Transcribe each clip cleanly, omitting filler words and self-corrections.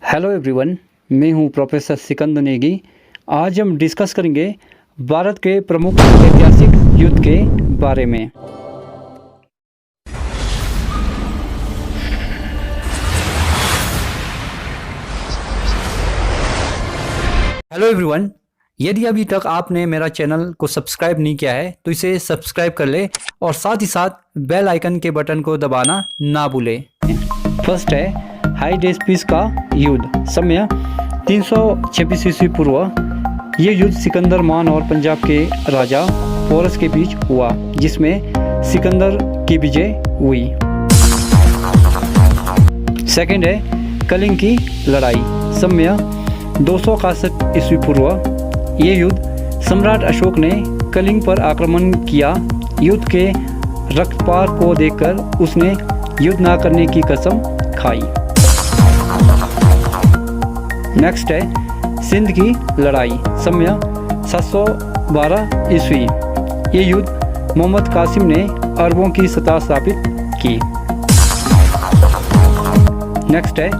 Hello everyone, मैं हूं professor Sikandar Negi. आज हम डिस्कस करेंगे भारत के प्रमुख ऐतिहासिक युद्ध के बारे में। हेलो एवरीवन, यदि अभी तक आपने मेरा चैनल को सब्सक्राइब नहीं किया है तो इसे सब्सक्राइब कर ले और साथ ही साथ बेल आइकन के बटन को दबाना ना भूलें। फर्स्ट है हाइडेस्पिस का युद्ध। समय 326 ईस्वी पूर्व। ये युद्ध सिकंदर मान और पंजाब के राजा पोरस के बीच हुआ, जिसमें सिकंदर की विजय हुई। सेकंड है कलिंग की लड़ाई। समय 261 ईस्वी पूर्व। ये युद्ध सम्राट अशोक ने कलिंग पर आक्रमण किया। युद्ध के रक्तपात को देखकर उसने युद्ध न करने की कसम खाई। नेक्स्ट है सिंध की लड़ाई। समय 712 ईस्वी। ये युद्ध मोहम्मद कासिम ने अरबों की सत्ता स्थापित की। नेक्स्ट है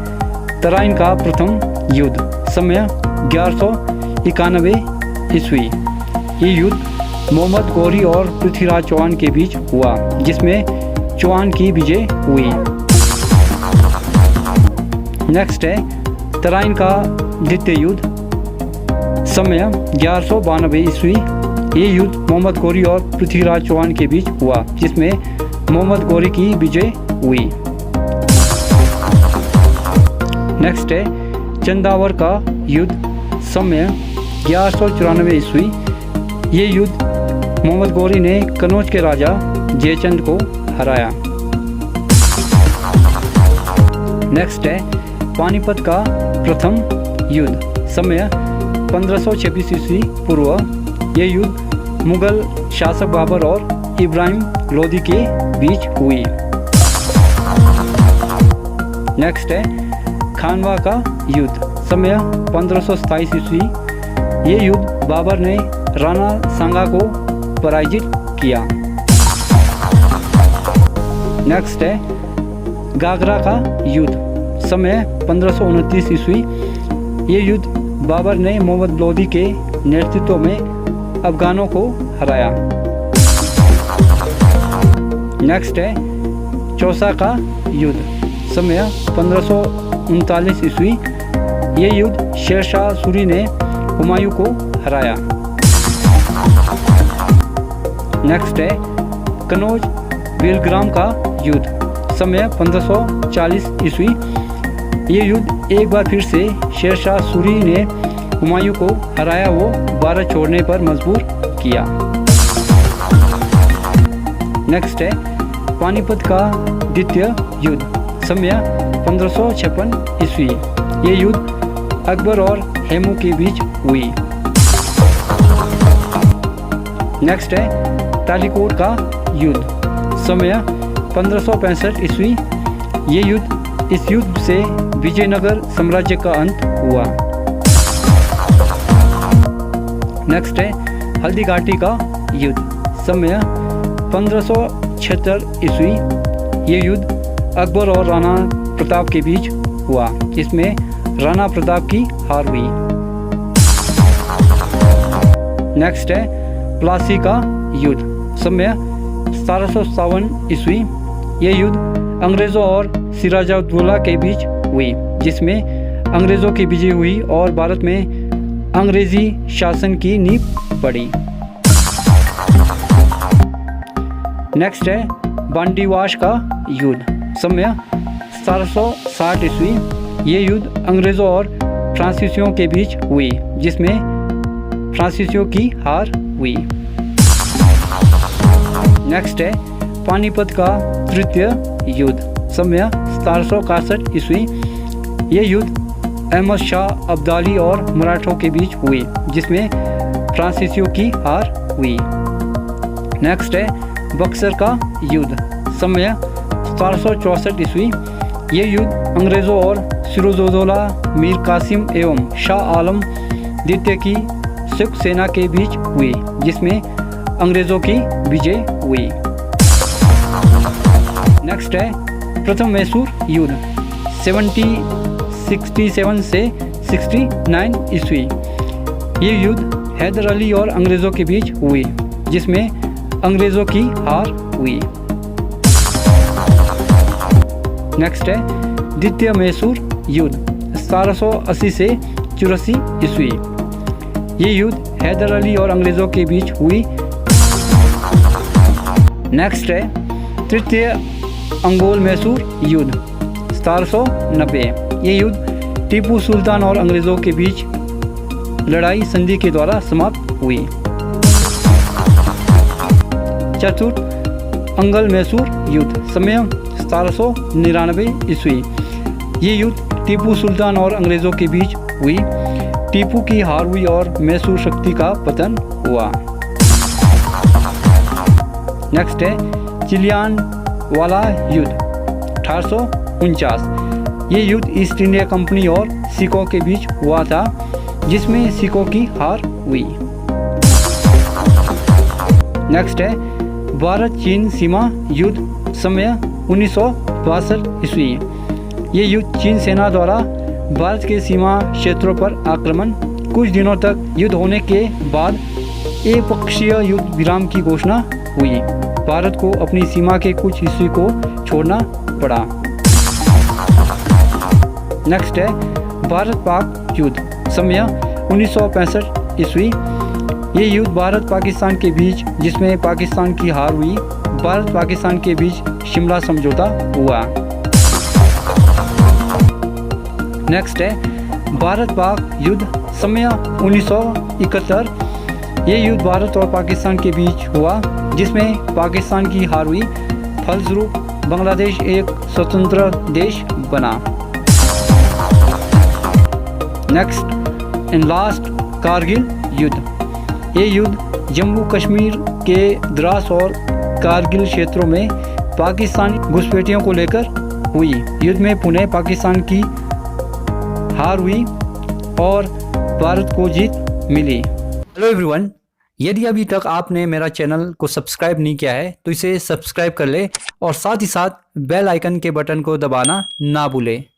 तराइन का प्रथम युद्ध। समय 1191 ईस्वी। ये युद्ध मोहम्मद गौरी और पृथ्वीराज चौहान के बीच हुआ, जिसमें चौहान की विजय हुई। नेक्स्ट है तराइन का द्वितीय युद्ध। समय 1192 ईस्वी। ये युद्ध मोहम्मद गौरी और पृथ्वीराज चौहान के बीच हुआ, जिसमें मोहम्मद गौरी की विजय हुई। नेक्स्ट है चंदावर का युद्ध। समय 1194 ईस्वी। ये युद्ध मोहम्मद गौरी ने कनौज के राजा जयचंद को हराया। नेक्स्ट है पानीपत का प्रथम युद्ध। समय 1526 ईस्वी पूर्व। ये युद्ध मुगल शासक बाबर और इब्राहिम लोदी के बीच हुई। नेक्स्ट है खानवा का युद्ध। समय 1527 ईस्वी। ये युद्ध बाबर ने राणा सांगा को पराजित किया। नेक्स्ट है गागरा का युद्ध। समय 1529 ईस्वी। ये युद्ध बाबर ने मोहम्मद लोदी के नेतृत्व में अफगानों को हराया। नेक्स्ट है चौसा का युद्ध। समय 1539 ईस्वी। ये युद्ध शेरशाह सूरी ने हुमायूं को हराया। नेक्स्ट है कनौज बेलग्राम का युद्ध। समय 1540 ईस्वी। ये युद्ध एक बार फिर से शेरशाह सूरी ने हुमायूं को हराया वो भारत छोड़ने पर मजबूर किया। नेक्स्ट है पानीपत का द्वितीय युद्ध। समय 1556 ईस्वी। ये युद्ध अकबर और हेमू के बीच हुई। नेक्स्ट है तालीकोट का युद्ध। समय 1565 ईस्वी। ये युद्ध इस युद्ध से विजयनगर साम्राज्य का अंत हुआ। नेक्स्ट है हल्दी घाटी का युद्ध। समय 1576 ईस्वी। ये युद्ध अकबर और राणा प्रताप के बीच हुआ, इसमें राणा प्रताप की हार हुई। नेक्स्ट है प्लासी का युद्ध। समय 1757 ईस्वी। ये युद्ध अंग्रेज़ों और सिराजुद्दौला के बीच हुई, जिसमें अंग्रेज़ों की विजय हुई और भारत में अंग्रेज़ी शासन की नींव पड़ी। नेक्स्ट है बांडीवाश का युद्ध। समय 1760 ईस्वी। ये युद्ध अंग्रेज़ों और फ्रांसीसियों के बीच हुई, जिसमें फ्रांसीसियों की हार हुई। नेक्स्ट है पानीपत का तृतीय युद्ध। समय 1761 ईस्वी। ये युद्ध अहमद शाह अब्दाली और मराठों के बीच हुई, जिसमें फ्रांसीसियों की हार हुई। नेक्स्ट है बक्सर का युद्ध। समय 1764 ईस्वी। ये युद्ध अंग्रेज़ों और सिराजुद्दौला मीर कासिम एवं शाह आलम द्वितीय की सिख सेना के बीच हुई, जिसमें अंग्रेज़ों की विजय हुई। नेक्स्ट है प्रथम मैसूर युद्ध। 1767 से 69 ईस्वी। ये युद्ध हैदर अली और अंग्रेज़ों के बीच हुई, जिसमें अंग्रेज़ों की हार हुई। नेक्स्ट है द्वितीय मैसूर युद्ध 1780 से 84 ईस्वी। ये युद्ध हैदर अली और अंग्रेज़ों के बीच हुई। नेक्स्ट है तृतीय अंगोल मैसूर युद्ध 1790। ये युद्ध टीपू सुल्तान और अंग्रेज़ों के बीच लड़ाई संधि के द्वारा समाप्त हुई। चतुर्थ अंगल मैसूर युद्ध समय 1799 ईस्वी। ये युद्ध टीपू सुल्तान और अंग्रेज़ों के बीच हुई। टीपू की हार हुई और मैसूर शक्ति का पतन हुआ। नेक्स्ट है चिलियान वाला युद्ध 1849। ये युद्ध ईस्ट इंडिया कंपनी और सिखों के बीच हुआ था, जिसमें सिखों की हार हुई। नेक्स्ट है भारत चीन सीमा युद्ध समय 1962 ईस्वी। ये युद्ध चीन सेना द्वारा भारत के सीमा क्षेत्रों पर आक्रमण। कुछ दिनों तक युद्ध होने के बाद एकपक्षीय युद्ध विराम की घोषणा हुई। भारत को अपनी सीमा के कुछ हिस्से को छोड़ना पड़ा। नेक्स्ट है भारत पाक युद्ध समय 1965 ईस्वी। ये युद्ध भारत पाकिस्तान के बीच, जिसमें पाकिस्तान की हार हुई। भारत पाकिस्तान के बीच शिमला समझौता हुआ। नेक्स्ट है भारत पाक युद्ध समय 1971। ये युद्ध भारत और पाकिस्तान के बीच हुआ, जिसमें पाकिस्तान की हार हुई। फलस्वरूप बांग्लादेश एक स्वतंत्र देश बना। नेक्स्ट एंड लास्ट कारगिल युद्ध। ये युद्ध जम्मू कश्मीर के द्रास और कारगिल क्षेत्रों में पाकिस्तानी घुसपैठियों को लेकर हुई। युद्ध में पुनः पाकिस्तान की हार हुई और भारत को जीत मिली। हेलो एवरीवन, यदि अभी तक आपने मेरा चैनल को सब्सक्राइब नहीं किया है तो इसे सब्सक्राइब कर ले और साथ ही साथ बेल आइकन के बटन को दबाना ना भूले।